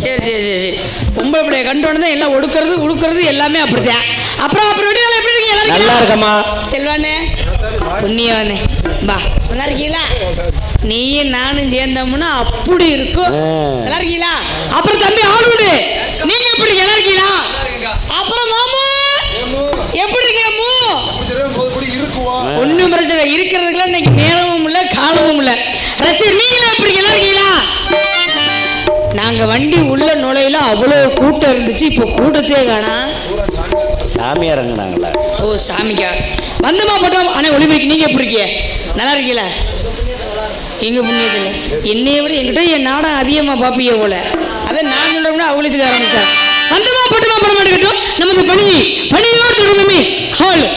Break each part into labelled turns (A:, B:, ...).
A: சரி சரி சரி சரி பொம்பளை பிள்ளைய கண்டோன்னு தான் எல்லாம் ஒடுக்கிறது உடுக்கிறது எல்லாமே அப்படித்தான். அப்புறம் எப்படி இருக்கீங்க?
B: நல்லா இருக்கம்மா.
A: செல்வானே புண்ணியவானே பா நல்லா இருக்கீங்களா? நீயும் நானும் சேர்ந்தோம்னா அப்படி இருக்கும். நல்லா இருக்கீங்களா? அப்புறம் தம்பி ஆளுடு நீங்க எப்படி நல்லா இருக்கீங்களா? அப்புறம் மாமா எப்படி இருக்கீங்க? ஒன்னும் பிரச்சனை இருக்கிறதுக்குலாம் இன்னைக்கு நேரமும் இல்லை காலமும் இல்லை. ரசிகர் நீங்களும் எப்படி நல்லா இருக்கீங்களா? நாங்க வண்டி உள்ள நுழையில அவ்வளவு கூட்டம் இருந்துச்சு. இப்போ கூட்டத்தையே காணா.
B: சாமியா இறங்குனாங்களா?
A: ஓ சாமிக்கா வந்தமா போட்டோம். ஆனா ஒளிபரிக்கு நீங்க எப்படி இருக்கீங்க? நல்லா இருக்கீங்களா? எங்க புண்ணியத்தில் என்னைய விட என்கிட்ட என் நாடம் அதிகமா பாப்பிய போல. அதை நான் சொல்றோம்னா அவளுக்கு ஆரம்பிச்சார். வந்தமா போட்டோமா போட மாட்டேங்கிட்டோம். நமக்கு பணியோடு தொடங்குமே ஹால்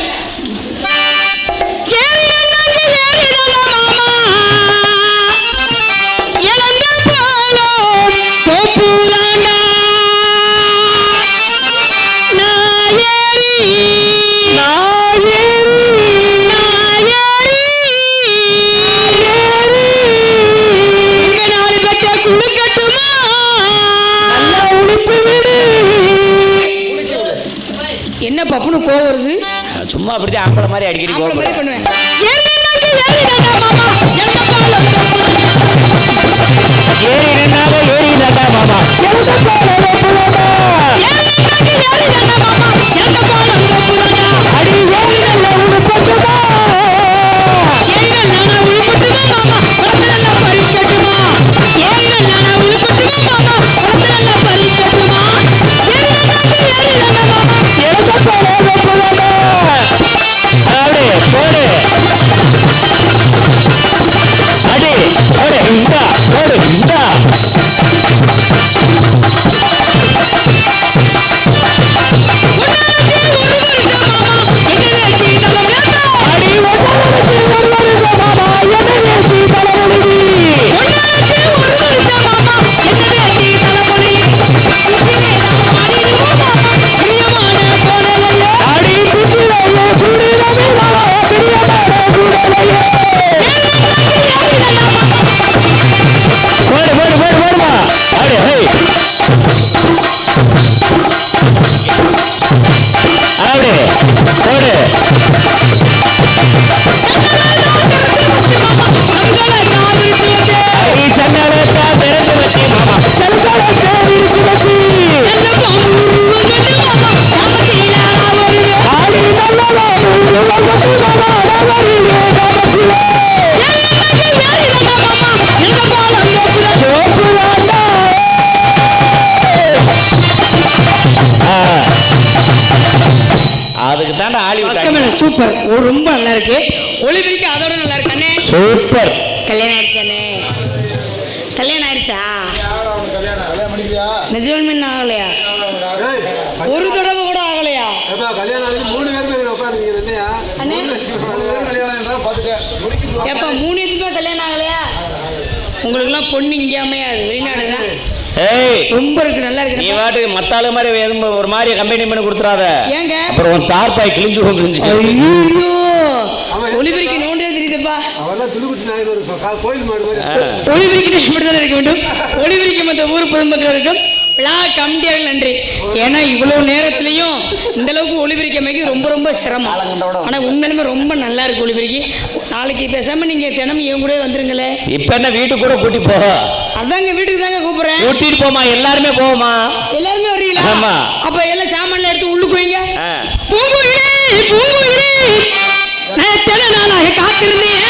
A: என்ன பப்புனு கோவம் வருது?
B: சும்மா அப்படிதான் ஆம்பளை மாதிரி அடிக்கடி கோவம்
A: பண்ணுவேன்.
B: அதுக்கு தான் ஆளி விட்டாங்க.
A: சூப்பர் ரொம்ப நல்லா இருக்கு. ஒளிபரிக்கு அதோட நல்லா இருக்கானே.
B: சூப்பர்.
A: கல்யாணம் ஆயிடுச்சானே? கல்யாணம் ஆயிடுச்சா? நிஜமே ஆகலையா? ஒரு தடவை கூட ஆகலையா? எப்ப 3 இதுமே கல்யாணம் ஆகலையா? உங்களுக்குலாம் பொண்ணு இங்கேயாமையா? அது வெளிநாடு தான்.
B: ரொம்ப இருக்கு நல்லா இருக்கு. நீ வாட்டு மத்தாள மாதிரி ஒரு மாதிரி கம்பெனி பண்ணி கொடுத்துறாத.
A: ஏங்க
B: அப்புறம் உன் தார்பாய் கிழிஞ்சு கிழிஞ்சு.
A: ஐயோ ஒளிபரிக்கு நோண்டே தெரியுதுப்பா. ஒளிபரிக்கு இப்படிதான் இருக்க வேண்டும். ஒளிபரிக்கு மற்ற ஊர் பொதுமக்களுக்கும் விழா கமிட்டியார்கள் நன்றி. ஏன்னா இவ்வளவு நேரத்திலையும் இந்த அளவுக்கு ஒளிபரிக்கமைக்கு ரொம்ப ரொம்ப சிரமம். ஆனா உண்மையிலுமே ரொம்ப நல்லா இருக்கு ஒளிபரிக்கு. நாளைக்கு பேசாம நீங்க தினமும் இவங்க கூட வந்துருங்களே.
B: இப்ப என்ன வீட்டுக்கு கூட கூட்டி போ.
A: அதாங்க வீட்டுக்கு தாங்க கூப்பிடுறேன்.
B: கூட்டிட்டு போமா எல்லாருமே போமா.
A: எல்லாருமே வரீங்களா?
B: ஆமா.
A: அப்ப எல்லாம் சாமான்ல எடுத்து உள்ளுக்கு வைங்க. பூங்குயிலே பூங்குயிலே நான் எத்தனை நாளாக காத்திருந்தேன்.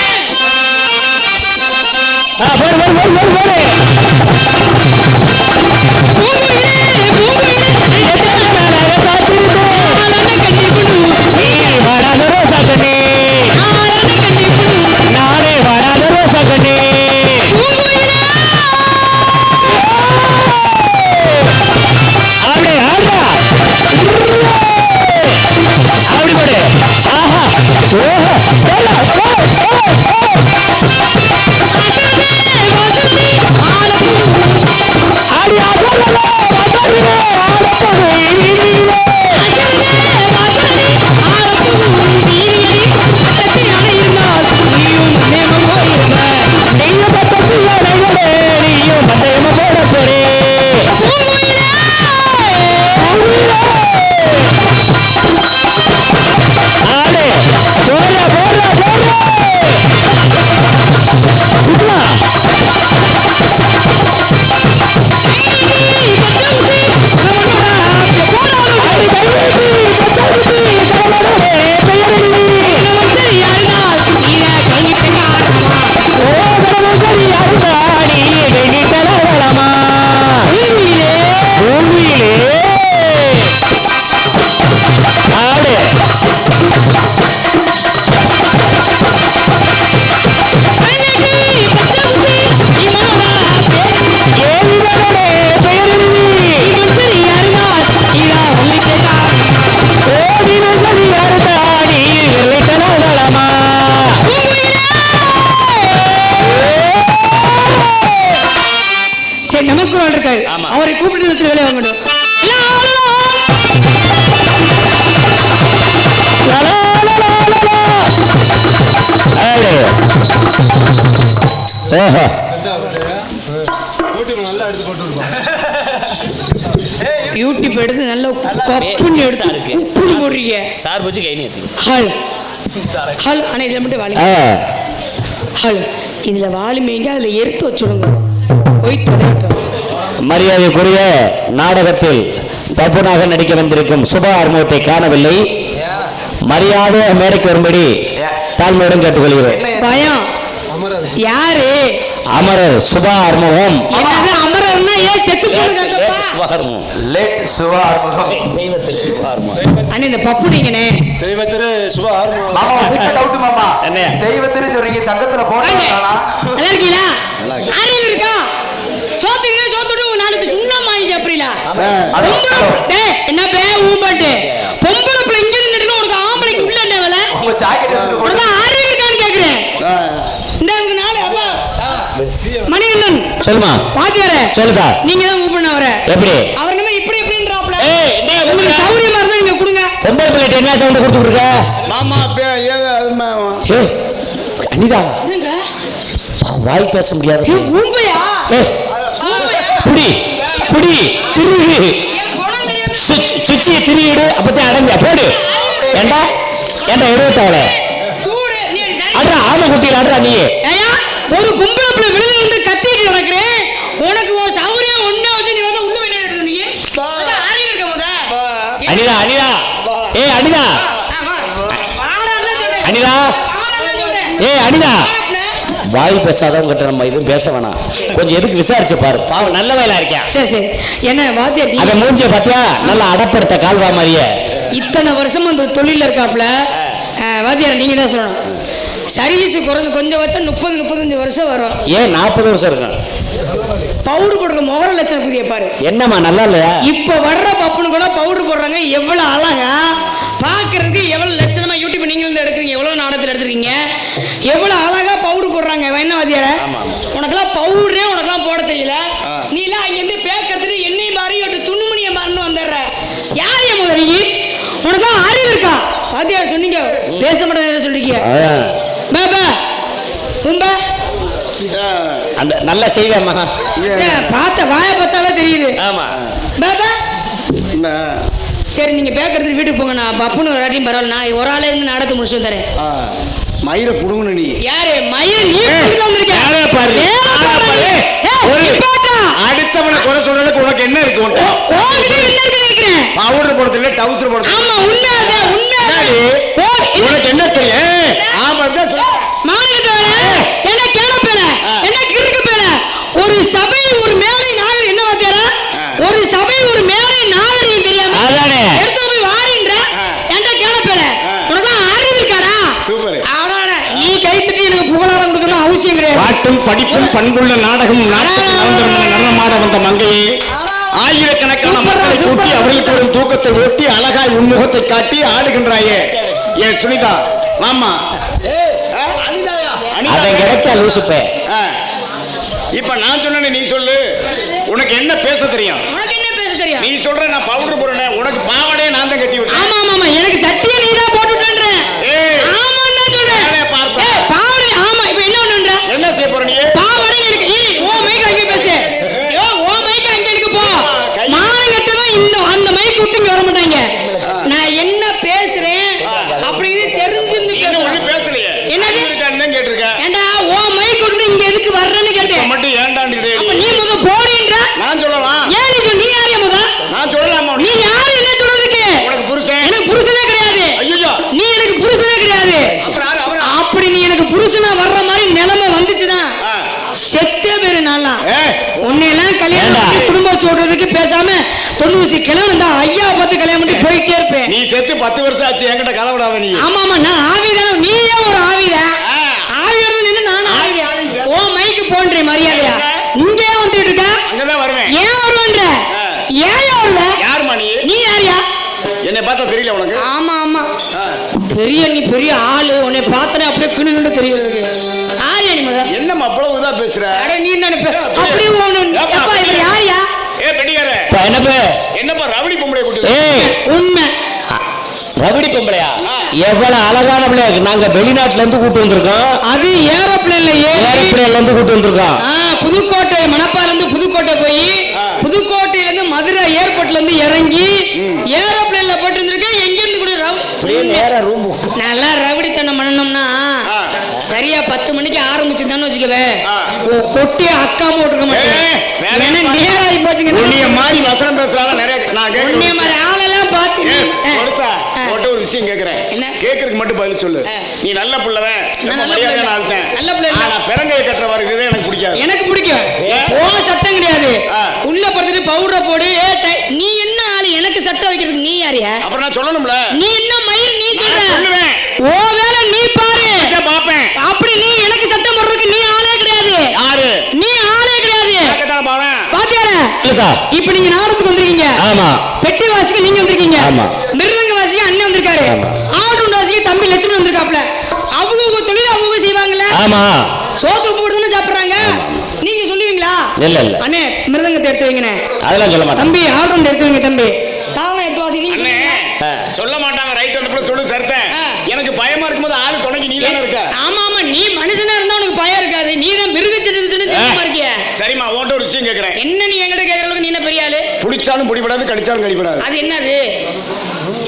C: ஓஹோ
A: யூடியூப் எடுத்து நல்ல கப்புன்னு எடுத்து
B: இருக்கு.
A: உப்புன்னு போடுறீங்க.
B: சார் வச்சு கை நீ
A: ஹல் ஹல் ஆனால் இதில் மட்டும் வாலி ஹல் இதில் வாலிமைங்க அதில் எடுத்து வச்சுடுங்க போய் தொலைட்டோம்.
C: மரியாதைக்குரிய நாடகத்தில் தப்புனாக நடிக்க வந்திருக்கும் சுபா ஆறுமுகத்தை காணவில்லை. மரியாதை மேடைக்கு வரும்படி தாழ்மையுடன் கேட்டுக்கொள்கிறேன்.
A: பயம் யாரு?
C: அமரர் சுபா ஆறுமுகம்.
A: என்னது அமரர்னா ஏன் செத்து போடுங்க அண்ணே இந்த பப்பு நீங்கண்ணே
D: தெய்வத்திரு சுப ஆறுமுகம்.
E: மாமா ஒரு சின்ன டவுட் மாமா.
C: என்ன?
E: தெய்வத்திரு சொல்றீங்க சங்கத்துல போட்டாங்களா?
A: நல்லா இருக்கீங்களா? அறிவு இருக்கா? சோத்துக்கு சோத்துட்டு நாளைக்கு சுண்ணாம்பு வாங்கி சாப்பிடல. என்ன பே ஊம்பாட்டு பொம்பளை பிள்ளை இங்க நின்னுட்டு உனக்கு ஆம்பளைக்கு உள்ள என்ன வேலை?
E: உங்க ஜாக்கெட் எடுத்து போடு.
A: உனக்கு அறிவு இருக்கான்னு கேக்குறேன். இந்த அதுக்கு நாளை அப்பா மணிகண்டன்
C: சொல்லுமா
A: பாத்தியாரே
C: சொல்லுதா.
A: நீங்க தான் கூப்பிடணும் அவரை.
C: எப்படி?
A: அவர் நம்ம இப்படி எப்படின்றாப்ல
B: ஏய் என்ன
A: உங்களுக்கு சௌரியமா இருந்தா நீங்க கொடுங்க.
C: பொம்பளை பிள்ளைட்டு என்ன சவுண்ட் கொடுத்து கொடுக்க?
D: மாமா
C: ஏ அனிதா
A: என்னங்க
C: வாய் பேச முடியாது.
A: ஊம்பையா?
C: ஏ புடி புடி திருகு
A: என் குணம் தெரியும்.
C: சுச்சியை திருகிடு அப்பதான் அடங்க போடு. ஏண்டா ஏண்டா எடுத்தாவல
A: சூடு நீ சரி.
C: அட்ரா ஆமை குட்டியில் அட்ரா நீ.
A: ஏயா ஒரு பொம்பளை பிள்ளை வெளியில இருந்து கத்திட்டு கிடக்குறேன். உனக்கு ஒரு சௌரியம் ஒண்ணே வச்சு நீ வந்து உள்ள வெளியிட்டு நீ அறிவு இருக்க முத.
C: அனிதா அனிதா ஏ அனிதா அனிதா ஏ அனிதா வாய் பேசாதவங்கிட்ட நம்ம எதுவும் பேச வேணாம். கொஞ்சம் எதுக்கு விசாரிச்சு பாரு. பாவம் நல்ல வயலா இருக்கேன்.
A: சரி சரி என்ன வாத்தியார்
C: அதை மூஞ்சிய பாத்தியா நல்லா அடப்படுத்த கால்வா மாதிரியே.
A: இத்தனை வருஷம் அந்த தொழில இருக்காப்ல வாத்தியார் நீங்க தான் சொல்லணும். சர்வீஸ் குறைஞ்சு கொஞ்சம் வச்சா 30-35 வருஷம் வரும்.
C: ஏன் 40 வருஷம் இருக்கும்?
A: பவுடர் போடுற முகர லட்சணம் புதிய பாரு.
C: என்னம்மா நல்லா இல்லையா?
A: இப்ப வர்ற பப்புனு கூட பவுடர் போடுறாங்க. எவ்வளவு அழகா பாக்குறதுக்கு எவ்வளவு லட்சணமா யூடியூப் நீங்க இருந்து எடுக்கிறீங்க. எவ்வளவு நாடகத்தில் எடுத்துருக்கீங்க. எவ்வளவு அழகா பவுடர் போடுறாங்க. என்ன வாத்தியார உனக்கெல்லாம் பவுடரே உனக்கெல்லாம் போட தெரியல. நீ எல்லாம் அங்கிருந்து பேக்கிறதுக்கு எண்ணெய் மாறி ஒரு துணுமணிய மாறின்னு வந்துடுற. யார் என் முதல் நீ? உனக்கெல்லாம் அறிவு இருக்கா? வாத்தியார சொன்னீங்க பேச மாட்டேன் சொல்றீங்க. பாபா உம்பா
C: அந்த நல்லா செய்வேன் மகா.
A: பார்த்த வாயை பார்த்தாலே தெரியுது.
B: ஆமா
A: பாபா சரி நீங்க பேக்கறதுக்கு வீட்டுக்கு போங்க. நான் பப்புன்னு ஒரு ஆட்டியும் பரவாயில்ல. நான் ஒரு ஆளே இருந்து நாடகத்தை முடிச்சு தரேன்.
D: மயிரை புடுங்கணும் நீ.
A: யாரு மயிர் நீ கூட்டிட்டு வந்திருக்க?
C: யாரே பாரு. அடுத்தவனை குறை சொல்றதுக்கு உனக்கு என்ன இருக்கு?
A: ஓங்கிட்ட என்ன இருக்கு நினைக்கிறேன்?
C: பவுடர் போடுறது இல்ல டவுசர் போடுறது.
A: ஆமா உண்மை அது உண்மை.
C: உனக்கு என்ன தெரியும்? ஆமா
A: மாநிலத்தை வர என்ன கேளப்பேல என்ன கிறுக்கு பேல. ஒரு சபை ஒரு மேடை நாகரிகம் என்ன வாத்தியாரா? ஒரு சபை ஒரு மேடை நாகரிகம் தெரியாம
C: அதானே
A: எடுத்து போய் வாடின்ற என்கிட்ட கேளப்பேல. உனக்கு அறிவு இருக்காடா?
C: சூப்பர்.
A: நீ கைத்தட்டி எனக்கு புகழாரம் கொடுக்கணும் அவசியம் கிடையாது.
C: பாட்டும் படிப்பும் பண்புள்ள நாடகம் நாட்டுக்கு நடனமாட வந்த மங்கையே ஆயிரக்கணக்கான மக்களை கூட்டி அவர்களுக்கு ஒரு தூக்கத்தை ஓட்டி அழகாய் உன்முகத்தை காட்டி ஆடுகின்றாயே ஏன் சுனிதா மாமா அதை கிடைக்க லூசுப்பே. இப்ப நான் சொன்ன நீ சொல்லு. உனக்கு என்ன பேச தெரியும்?
A: உனக்கு என்ன பேச தெரியும்?
C: நீ சொல்ற நான் பவுடர் போடுறேன். உனக்கு பாவாடையே நான் தான் கட்டி விட்டேன்.
A: ஆமா ஆமா எனக்கு சட்டியை நீ தான் போட்டு விட்டேன்ற. ஆமா நான் சொல்றேன். பாவாடை ஆமா இப்போ என்ன பண்ணுன்ற?
C: என்ன செய்ய போற நீ?
A: பாவாடை எனக்கு நீ ஓ மைக் அங்க பேசு. யோ ஓ மைக் அங்க இருக்கு போ. மானங்கட்டவன் இந்த அந்த மைக் விட்டு இங்க வர மாட்டாங்க. நான் என்ன பேசுறேன் அப்படின்னு தெரிஞ்சிருந்து பேசுறேன்.
C: பேசலையே
A: என்னது
C: கேட்டிருக்கேன்.
A: ஏண்டா ஓ மைக் விட்டு இங்க எதுக்கு வர்றேன்னு கேட்டேன்.
C: மட்டும் ஏன்டான்னு
A: அப்ப நீ முத போறீன்ற.
C: நான் சொல்லலாம்.
A: ஏன் நீ யாரையா முத?
C: நான் சொல்லலாமா?
A: நீ யாரு என்ன சொல்றதுக்கு?
C: உனக்கு புருஷன்.
A: எனக்கு புருஷனே கிடையாது.
C: ஐயோ
A: நீ எனக்கு புருஷனே கிடையாது. அப்படி நீ எனக்கு புருஷனா வர்ற மாதிரி நிலைமை வந்துச்சுன்னா செத்தே பேரு நான்லாம். உன்னையெல்லாம் கல்யாணம் பண்ணி குடும்பம் சொல்றதுக்கு பேசாம 90 கிழவன் தான் ஐயாவை பார்த்து கல்யாணம் பண்ணி போயிட்டே இருப்பேன்.
C: நீ செத்து 10 வருஷம் ஆச்சு என்கிட்ட கதை விடாத நீ.
A: ஆமா ஆமா நான் ஆவிதான. நீயே ஒரு ஆவிதா. ஆவியோட நின்று நான் ஆவிதா. ஓ மைக்கு போன்றே மரியாதையா இங்கே வந்துட்டு இருக்க.
C: அங்கதான் வருவேன்.
A: ஏன் வருவன்ற? ஏன் வருவ?
C: யாருமா நீ?
A: நீ யாரியா?
C: என்னை பார்த்தா தெரியல உனக்கு?
A: ஆமா ஆமா பெரிய நீ பெரிய ஆளு. உன்னை பார்த்தனே அப்படியே கிணு தெரியுது. ஆரியா நீ முதல்ல?
C: என்னம்மா அவ்வளவு இதா பேசுற?
A: அட நீ என்ன அப்படியே அப்பா இவர் யாரியா?
C: பெட்டிக்கார என்னப்பா ரவுடி பொம்பளை கூட்டி?
A: உண்மை
C: ரவுடி பொம்பளையா? எவ்வளவு அழகான பிள்ளை. நாங்க வெளிநாட்டுல இருந்து கூட்டு வந்திருக்கோம்.
A: அது ஏரோப்ளேன் ஏரோப்ளேன்ல ஏறி
C: ஏரோப்ளேன்ல இருந்து கூட்டு வந்திருக்கான்.
A: புதுக்கோட்டை மணப்பாறையில இருந்து புதுக்கோட்டை போய் புதுக்கோட்டையில இருந்து மதுரை ஏர்போர்ட்ல இருந்து இறங்கி ஏரோப்ளேன்ல போட்டு இருந்திருக்கேன். எங்க இருந்து கூட நல்லா ரவுடித்தனம் பண்ணணும்னா சரியா 10 மணிக்கு ஆரம்பிச்சுட்டான்னு வச்சுக்கவே கொட்டி அக்கா போட்டுருக்க மாட்டேன். நேராகி போச்சுங்க.
C: உன்னைய மாதிரி வசனம் பேசுறாங்க நிறைய. நான்
A: உன்னைய மாதிரி ஆளெல்லாம் பார்த்து
C: ஒரு விஷயம் கேக்குறேன். கேக்குறதுக்கு மட்டும் பதில் சொல்லு. நீ நல்ல பிள்ளைவன்,
A: நல்ல பிள்ளை.
C: பெரங்கைய கட்டுற வருகிறது எனக்கு பிடிக்காது.
A: எனக்கு பிடிக்கும். ஓ சட்டம் கிடையாது. உள்ள படுத்துட்டு பவுடர் போடு. நீ என்ன ஆளு எனக்கு சட்டம் வைக்கிறதுக்கு? நீ யாரியா?
C: அப்புறம் நான் சொல்லணும்ல.
A: நீ என்ன மயிர்? நீ
C: சொல்லுவேன்.
A: ஓ வேலை நீ பாரு. பாப்பேன். அப்படி நீ எனக்கு சட்டம் போடுறதுக்கு நீ ஆளே கிடையாது. யாரு? நீ ஆளே கிடையாது. பாத்தியாரா? இப்ப நீங்க நாடகத்துக்கு வந்திருக்கீங்க. ஆமா. பெட்டி வாசிக்கு நீங்க வந்திருக்கீங்க. ஆமா. மிருதங்க வாசிக்கு அண்ணன் வந்திருக்காரு. ஆடுண்ட வாசிக்கு தம்பி லட்சுமி வந்திருக்காப்ல. அவங்க தொழில் அவங்க செய்வாங்கல்ல. ஆமா. சோத்து போடுறதுன்னு சாப்பிடுறாங்க. நீங்க சொல்லுவீங்களா? இல்ல இல்ல. அண்ணே மிருதங்கத்தை எடுத்து வைங்கண்ணே. அதெல்லாம் சொல்ல மாட்டேன். தம்பி ஆடுண்ட எடுத்து வைங்க தம்பி. தாவணை எடுத்து வாசி. நீங்க
C: சொல்ல மாட்டாங்க. ரைட் வந்து சொல்லு சர்த்தேன். எனக்கு பயமா இருக்கும்போது ஆளு துணைக்கு நீ தானே இருக்க.
A: ஆமா ஆமா. நீ மனுஷனா இருந்தா உனக்கு பயம் இருக்காது. நீ தான் மிருகச்சதுன்னு தெரியுமா இருக்கிய.
C: சரிம்மா உன்கிட்ட ஒரு விஷயம் கேக்குறேன்.
A: என்ன நீ என்கிட்ட கேக்குற அளவுக்கு நீ என்ன பெரிய ஆளு? புடிச்சாலும்
C: புடிபடாது, கடிச்சாலும் கடிபடாது.
A: அது என்னது?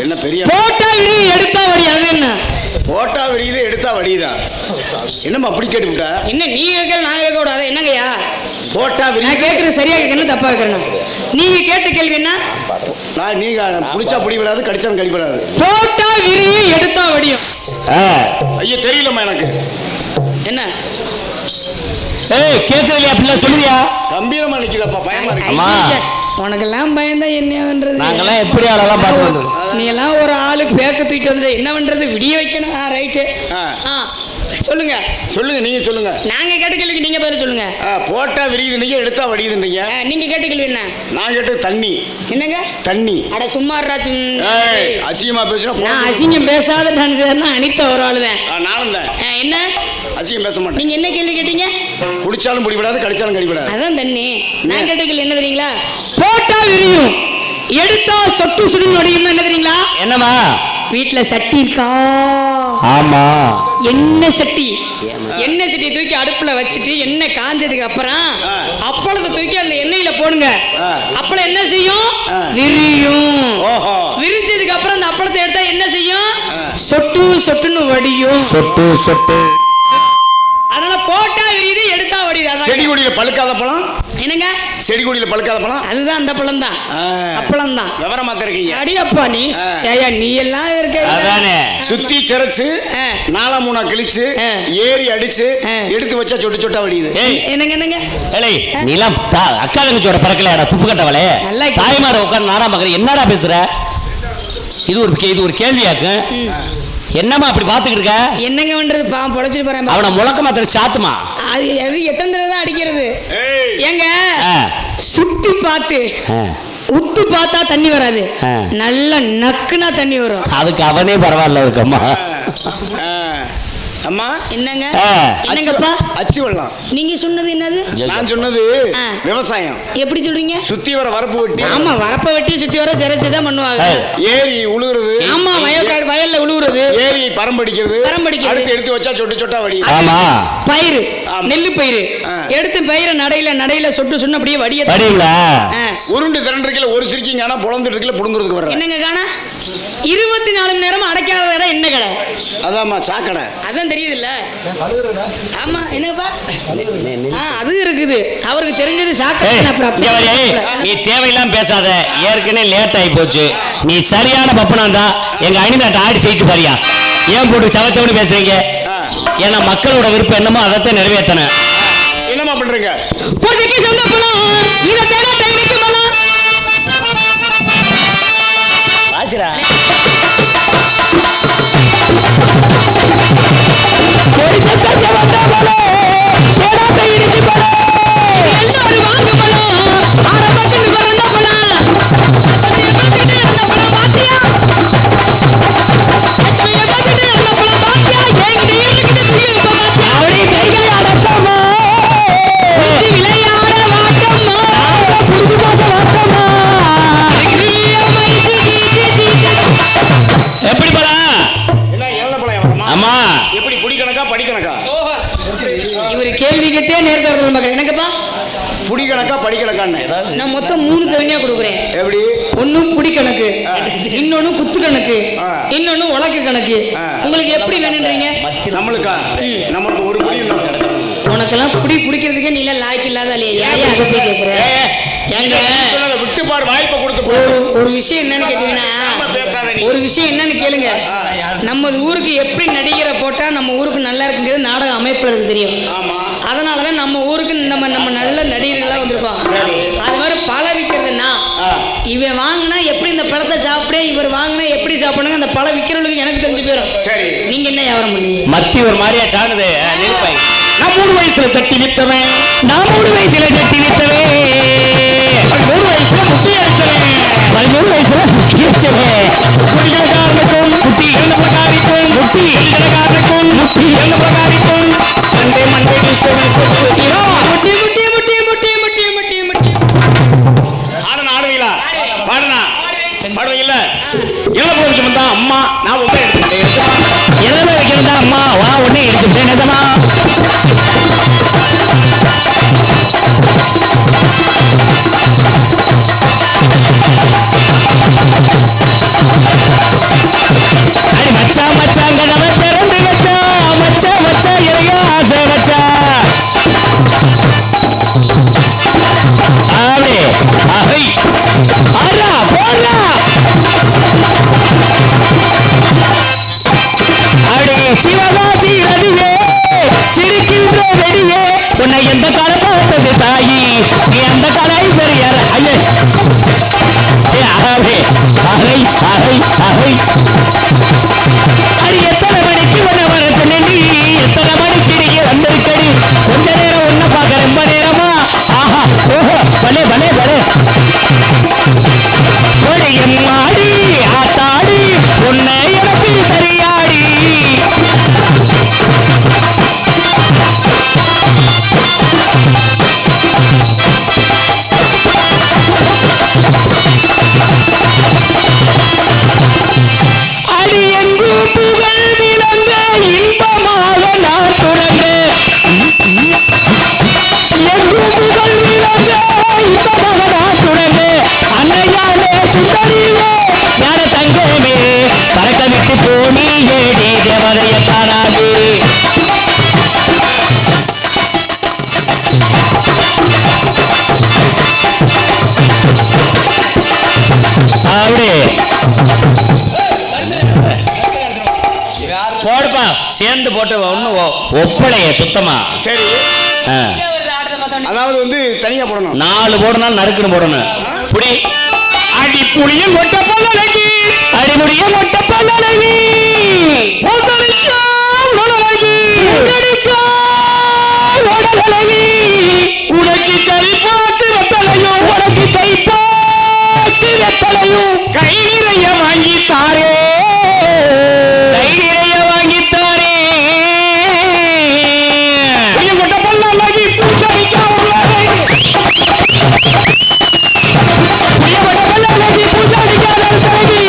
C: என்ன பெரிய
A: போட்டா விரி எடுத்தா வடி. அது என்ன?
C: போட்டா விரியுது எடுத்தா வடியுதா? என்னம்மா அப்படி கேட்டுவிட்டா?
A: என்ன நீ கேட்கல நாங்க கேட்க கூடாது. என்னங்கய்யா
C: போட்டா விரி?
A: நான் கேட்கறது சரியா என்ன தப்பா கேட்கறேன்? நீங்க கேட்ட கேள்வி என்ன?
C: நான் நீங்க புடிச்சா புடிபடாது, கடிச்சாலும் கடிபடாது.
A: போட்டா விரியை எடுத்தா வடியும்.
C: ஐயோ தெரியலம்மா எனக்கு.
A: என்ன?
C: ஏய் கேட்கலையா? அப்படிலாம் சொல்லுவியா? கம்பீரமா நிக்குதப்பா. பயமா இருக்கு.
A: அம்மா உனக்கெல்லாம் பயந்தா என்ன பண்றது?
C: நாங்கெல்லாம் எப்படி ஆளெல்லாம் பார்த்து வந்தோம்.
A: நீ எல்லாம் ஒரு ஆளு பேக்க தூக்கிட்டு வந்து என்ன பண்றது? விடிய வைக்கணும். ரைட்டு. சொல்லுங்க
C: சொல்லுங்க. நீங்க சொல்லுங்க.
A: நாங்க கேட்ட கேள்விக்கு நீங்க பதில் சொல்லுங்க.
C: போட்டா விரியுதுன்னீங்க, எடுத்தா வடியுதுன்னீங்க.
A: நீங்க கேட்ட கேள்வி என்ன?
C: நான் கேட்டது தண்ணி.
A: என்னங்க
C: தண்ணி?
A: அட சும்மா
C: அசிங்கமா பேசுனா.
A: நான் அசிங்கம் பேசாத டான்ஸர்னா அனிதா ஒரு ஆளு தான்.
C: நானும் தான்.
A: என்ன
C: அசிங்கம் பேச மாட்டேன்.
A: நீங்க என்ன கேள்வி கேட்டீங்க?
C: குடிச்சாலும் புடிபடாது, கடிச்சாலும் கடிபடாது.
A: அதான் தண்ணி. நான் கேட்ட கேள்வி என்ன தெரியுங்களா? போட்டா விரியும், எடுத்தா சொட்டு சுடுன்னு வடியும். என்ன தெரியுங்களா? என்னமா? வீட்டுல சட்டி இருக்கா? ஆமா. என்ன சட்டி? எண்ணெய் சட்டியை தூக்கி அடுப்புல வச்சுட்டு எண்ணெய் காஞ்சதுக்கு அப்புறம் அப்பளத்தை தூக்கி அந்த எண்ணெயில போடுங்க. அப்பளம் என்ன செய்யும்? விரியும். விரிஞ்சதுக்கு அப்புறம் அந்த அப்பளத்தை எடுத்தா என்ன செய்யும்? சொட்டு சொட்டுன்னு வடியும். சொட்டு சொட்டு. அதனால போட்டா விரியுது, எடுத்தா வடியுது. செடி கொடியில பழுக்காத பழம் என்னங்க? செடி கொடியில பழுக்காத பழம் அதுதான் அந்த பழம் தான். அப்பளம் தான். விவரமா இருக்கீங்க. அடியப்பா நீ ஏயா நீ எல்லாம் இருக்க. அதானே சுத்தி சிறச்சு 4-3 கிழிச்சு ஏறி அடிச்சு எடுத்து வச்சா சொட்டு சொட்டா வடியுது. என்னங்க என்னங்க? ஏய் நீலாம் அக்கா தங்கச்சியோட பறக்கலையாடா துப்பு கட்டவளே. தாய்மார உட்கார்ந்து நாடா மகர என்னடா பேசுற? இது ஒரு கேள்வியாக்கு. என்னம்மா அப்படி பாத்துக்கிட்டு இருக்க? என்னங்க பண்றது? பாவம் பொழைச்சிட்டு போறேன். அவனை முழக்க மாத்திர சாத்துமா. அது எத்தனை தடவை தான் அடிக்கிறது? ஏங்க சுத்தி பார்த்து உத்து பார்த்தா தண்ணி வராது, நல்ல நக்குனா தண்ணி வரும். அதுக்கு அவனே பரவாயில்ல இருக்கம்மா. அம்மா என்னங்க? என்னங்கப்பா? அச்சி வெள்ளம். நீங்க சொன்னது என்னது? நான் சொன்னது விவசாயம். எப்படி சொல்றீங்க? சுத்தி வர வரப்பு வெட்டி. ஆமா வரப்ப வெட்டி சுத்தி வர சிறச்சு தான் பண்ணுவாங்க. ஏரி உழுகுறது. ஆமா வயல்ல உழுகுறது. ஏரி பரம்படிக்கிறது. அடுத்து எடுத்து வச்சா சொட்டு சொட்டா வடி. ஆமா பயிறு, நெல்லு பயிறு எடுத்து பயிரை நடையில சொட்டு சொன்ன அப்படியே வடிய வடியுல. உருண்டு திரண்டிருக்கல ஒரு சிரிக்கிங் காணா பொழந்துட்டு இருக்கல புடுங்குறதுக்கு வர. என்னங்க காணா? 24 மணி நேரம் அடைக்காத இடம் என்ன கடை? அதாம்மா சாக்கடை. அதான் தெரியுது இல்ல? ஆமா என்னப்பா? அது இருக்குது. அவருக்கு தெரிஞ்சது சாக்கடை. நீ தேவையில்லாம பேசாத. ஏற்கனவே லேட் ஆகி போச்சு. நீ சரியான பப்பனாண்டா. எங்க அணிதாட்ட ஆடி செய்ச்சு பாரியா. ஏன் போட்டு சவச்சவனு பேசுறீங்க? ஏன்னா மக்களோட விருப்பம் என்னமோ அதைத்தான் நிறைவேற்றணும். என்னமா பண்றீங்க? சொந்த பணம் இதை தேட டைமுக்கு மலம் ஆசிரா எப்படி பழம்? என்ன ஏழை பழம்? ஆமா எப்படி புடி கணக்கா படி கணக்கா? இவர் கேள்வி கேட்டே நேர்காணல் எனக்குப்பா
C: புடி கணக்கா படி கணக்கான்னு
A: நான் மொத்தம் 3 தனியா கொடுக்குறேன்.
C: எப்படி?
A: ஒன்னு புடி கணக்கு, இன்னொன்னு குத்து கணக்கு, இன்னொன்னு உலக்கு கணக்கு. உங்களுக்கு எப்படி வேணுன்றீங்க?
C: நம்மளுக்கா? நம்மளுக்கு ஒரு புடி.
A: உனக்கெல்லாம் புடி பிடிக்கிறதுக்கே நீ எல்லாம் லாய்க்கு இல்லாத இல்லையா? ஏன் அங்க போய் கேட்குற? எங்க
C: விட்டு பாரு, வாய்ப்பை கொடுத்து
A: ஒரு விஷயம் என்னன்னு கேட்டீங்கன்னா, ஒரு விஷயம் என்னன்னு கேளுங்க. நம்ம ஊருக்கு எப்படி நடிகரை போட்டா நம்ம ஊருக்கு நல்லா இருக்குங்கிறது நாடக அமைப்புல இருக்கு தெரியும். அதனாலதான் நம்ம ஊருக்கு நம்ம நல்ல நடிகர்களா வந்திருக்கோம். அது மாதிரி பழ விற்கிறதுனா இவன் வாங்கினா எப்படி இந்த பழத்தை சாப்பிட, இவர் வாங்கினா எப்படி சாப்பிடுங்க, அந்த பழம் விற்கிறவங்களுக்கு எனக்கு தெரிஞ்சு போயிடும்.
C: சரி,
A: நீங்க என்ன வியாபாரம் பண்ணுவீங்க?
B: மத்தி ஒரு மாதிரியா சாணுது.
C: நான் 3 வயசுல சட்டி வித்தவன்,
B: நான் 3 வயசுல சட்டி வித்தவன்,
C: 3 வயசுல முட்டி அடிச்சவன்,
B: 13 வயசுல முட்டி அடிச்சவன்,
C: குடிகளுக்காரனுக்கும் முட்டி என்ன பிரகாரிக்கும் முட்டி குடிகளுக்காரனுக்கும் முட்டி என்ன பிரகாரிக்கும் சண்டே மண்டே டியூஸ்டே
A: முட்டி முட்டி முட்டி முட்டி முட்டி முட்டி முட்டி
C: ஆடனா ஆடுவீங்களா? பாடுனா பாடுவீங்கல்ல? எவ்வளவு போச்சு வந்தா அம்மா நான் ஒண்ணே எடுத்துட்டேன்.
B: எதனா வைக்கிறதா அம்மா வா ஒண்ணே எடுத்துட்டேன். நிஜமா அடி மச்சா மச்சாங்க நம்ம திறந்து வச்சா மச்சா மச்சா எதையோ ஆசை வச்சா ஆவே அஹை ஆரா போடா அடே சிவகாசி ரதியே சிரிக்கின்ற வெடியே உன்னை எந்த கால பார்த்தது தாயி நீ அந்த கலை சரியார ஐயே அஹை அஹை அஹை அஹை அடி எத்தனை மணிக்கு உன்னை வர சொன்ன நீ எத்தனை மணிக்கு நீ வந்திருக்கடி கொஞ்ச நேரம் உன்னை பார்க்க ரொம்ப நேரமா ஆஹா ஓஹோ பலே பலே பலே கொடியும் மாடி ஆத்தாடி உன்னை எனக்கு தெரியாடி அடி எங்கும் புகழ் விளங்க இன்பமாக நான் துறங்க எங்கும் புகழ் விளங்க இன்பமாக நான் துறங்க அன்னையானே சுந்தரியே ஞான தங்கமே பறக்க விட்டு போனி ஏடி தேவதைய காணாது அப்படியே போடுப்பா சேர்ந்து போட்டு ஒன்னும் ஒப்பளைய சுத்தமா.
C: சரி, அதாவது வந்து தனியா போடணும்.
B: 4 போடணும், நறுக்குன்னு போடணும். புடி
C: அடி புளியும் கொட்ட பல்லழகி
B: அடிமுடிய மொட்டை பல்லழகி
C: பூசணிக்கா உடலழகி
B: உடலழகி
C: உனக்கு கை பாட்டு வெத்தலையும்
B: உனக்கு கைப்பாட்டு வெத்தலையும்
C: கை நிறைய வாங்கி தாரே
B: கை நிறைய வாங்கித்தாரே
C: புளியும் கொட்ட பல்லழகி பூசணிக்கா உடலழகி
B: பல்லழகி பூஜாரிக்காரழகி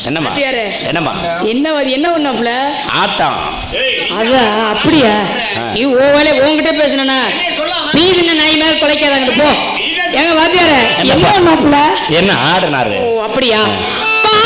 B: என்னம்மா
A: வாத்தியாரே.
B: என்னம்மா
A: என்ன ஒண்ணுப்ல
B: ஆட்டம்
A: அதான் அப்படியா? நீ ஓ வேலை உன்கிட்ட பேசணும்னா பீதின நாய் மேல குலைக்காதாங்க போ. எங்க வாத்தியார என்ன ஒண்ணுப்ல?
B: என்ன ஆடுனாரு?
A: ஓ அப்படியா?
B: இது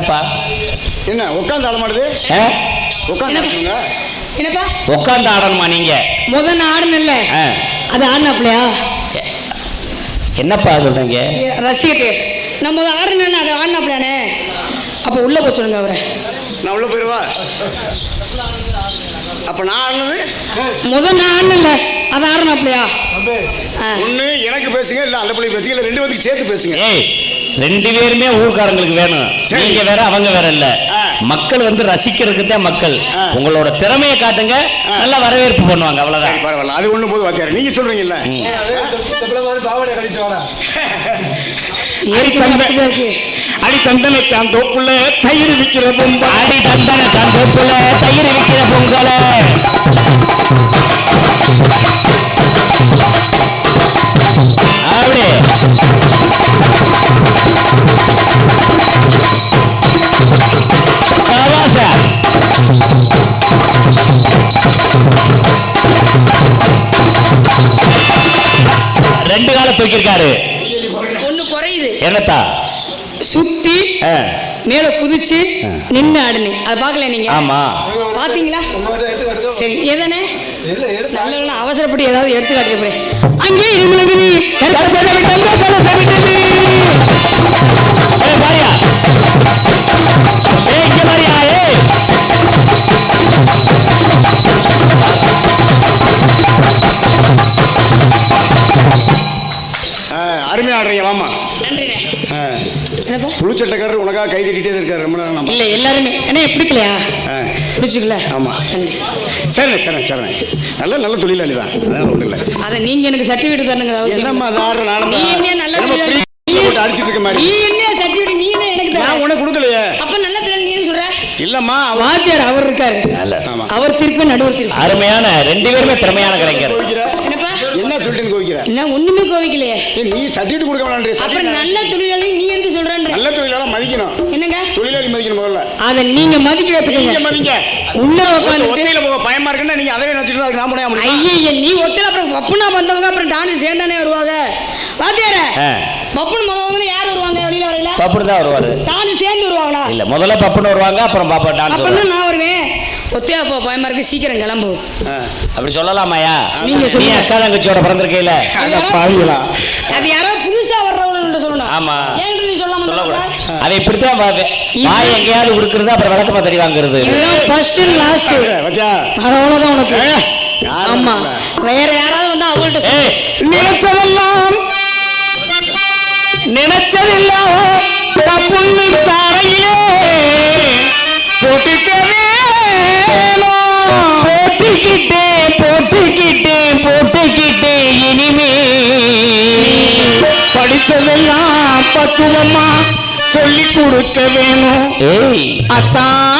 B: என்னப்பா
C: என்ன உட்காந்து ஆட மாட்டுது
B: ஆ?
C: உட்காந்து ஆடுங்க.
A: என்னப்பா
B: உட்கார்ந்து ஆடணுமா நீங்க
A: முதல்ல ஆடுனல்ல
B: ஆ.
A: அது ஆடினாப்லையா
B: என்னப்பா சொல்றீங்க
A: ரசிகட்டு நான் முதல் ஆடுனேன்னு அது ஆடினாப்லையானே அப்போ உள்ள போய் சொல்லுங்க அவரை
C: நான் உள்ள போயிருவா அப்ப நான் ஆடுனது
A: முதல் நான் ஆடினல்ல அது ஆடினாப்லையா
C: ஒண்ணு எனக்கு பேசுங்க இல்ல அந்த பிள்ளை பேசுங்க இல்ல ரெண்டு பேருக்கு சேர்த்து பேசுங்க.
B: ஏய் ரெண்டு பேருமே ஊர்க்காரங்களுக்கு வேணும்
C: சரி.
B: நீங்க வேற அவங்க வேற இல்ல
C: ஆ.
B: மக்கள் வந்து ரசிக்கிறதுக்கு தான் மக்கள்
C: ஆ.
B: உங்களோட திறமையை காட்டுங்க நல்ல வரவேற்பு பண்ணுவாங்க அவ்வளவுதான்
C: சரி, பரவாயில்ல அது ஒண்ணு போது வாத்தியார் நீங்க சொல்றீங்கல்ல
D: பாவாடை கழிச்சு வாடா
C: அடி தந்தனை தான் தோப்புள்ள தயிர் விற்கிற பொம்பை
B: அடி தந்தன தந்தோப்புல தயிர் விற்கிற பொங்கல அப்படி சவாசா ரெண்டு கால தூக்கியிருக்காரு
A: ஒண்ணு குறையுது
B: என்னத்தா
A: சுத்தி
B: ஆ.
A: மேல குதிச்சு நின்னு ஆடுனே அது பார்க்கல நீங்க
B: ஆமா
A: பாத்தீங்களா
D: எடுத்து
A: சரி எதானே
D: இல்ல எடுத்து
A: நல்ல அவசரப்பட்டு ஏதாவது எடுத்து காட்டுங்க போய் அங்கே இருந்தது
B: பாரியா இங்க பாரியா
C: அருமையா ஆடுறீங்க வாமா.
A: நன்றிண்ணே என்னப்பா
C: புழுச்சட்டக்காரர் உனக்காக கை தட்டிட்டே இருக்காரு ரொம்ப நேரம் நம்ம.
A: இல்ல எல்லாருமே என்ன பிடிக்கலையா
C: ஆ.
A: பிடிச்சிக்கல
C: ஆமா.
A: நன்றி
C: சரிண்ணே சரிண்ணே சரிண்ணே நல்ல தொழிலாளி தான் அதெல்லாம் ஒன்றும் இல்லை.
A: அத நீங்க எனக்கு சர்டிபிகேட் தரணுங்க அவசியம்
C: என்னம்மா அது ஆடுற நானும்
A: நீ என்ன நல்ல
C: என்னமோ
A: தொழிலாளி?
C: free போட்டு அடிச்சிட்டு இருக்க மாதிரி
A: நீ என்ன சர்டிபிகேட் நீ தான் எனக்கு
C: நான்
A: தர
C: உனக்கு கொடுக்கலையே.
A: அப்ப நல்ல தொழிலாளி நீ சொல்ற
C: இல்லம்மா
A: வாத்தியார் அவர் இருக்காரு
C: ஆமா.
A: அவர் திருப்பி நடுவர் திருப்பி
B: அருமையான ரெண்டு பேருமே திறமையான கலைஞர்
A: என்னப்பா
C: என்ன சொல்லிட்டு கோவிக்கிற
A: நான் ஒண்ணுமே கோவிக்கலையே
C: நீ சர்டிஃபிகேட் கொடுக்க வேணான்றே.
A: அப்புறம் நல்ல தொழிலாளி நீ எதுக்கு சொல்றன்ற
C: நல்ல தொழிலாளி மதிக்கணும்.
A: என்னங்க
C: தொழிலாளி மதிக்கணும் முதல்ல.
A: அத நீங்க மதிக்க
C: நீங்க
A: வைப்பீங்க
C: மதிங்க.
A: உள்ள உட்கார்ந்து
C: ஒத்தையில போக பயமா இருக்குன்னா நீங்க அதை நினைச்சிட்டு அதுக்கு நான் பண்ண முடியும்.
A: ஐயே நீ ஒத்தையில அப்புறம் பப்புனா வந்தவங்க அப்புறம் டான்ஸ் சேர்ந்தானே வருவாங்க வாத்தியாரே
B: ஆ.
A: பப்புனு முதல்ல யார் வருவாங்க வெளியில வரையில
B: பப்புனு தான் வருவாரு
A: டான்ஸ் சேர்ந்து வருவாங்களா
B: இல்ல முதல்ல பப்புனு வருவாங்க அப்புறம் பாப்பா டான்ஸ்
A: அப்பதான் நான் வருவேன் ஒத்தையா போ பயமா இருக்கு சீக்கிரம் கிளம்பு
B: அப்படி சொல்லலாமாயா
A: நீங்க
B: நீ
A: சொல்லுங்க.
B: அக்கா தங்கச்சியோட பிறந்திருக்கையில
C: அட பாவிகளா.
A: அது யாரோ புதுசா வர்றவங்க சொல்லணும்
B: ஆமா.
A: ஏன் நீ சொல்லாம
B: சொல்லக்கூடாது அதை இப்படித்தான் வாய் எங்கேயாவது உடுக்கிறது அப்புறம் விளக்கமா தடி வாங்குறது
A: இதுதான் ஃபர்ஸ்ட் அண்ட் லாஸ்ட்
C: வச்சா
A: அவ்வளவுதான் உனக்கு
C: யாரு
A: ஆமா
C: சொல்றா?
A: வேற யாராவது வந்து அவங்கள்ட்ட
B: ஏய்,
C: நினைச்சதெல்லாம்
B: நினைச்சதெல்லாம் தப்புன்னு தரையிலே போட்டுக்கவே போட்டுக்கிட்டே இனிமே
C: படிச்சதெல்லாம் பக்குவமா சொல்லி கொடுக்க வேணும்.
B: ஏய்
C: அத்தான்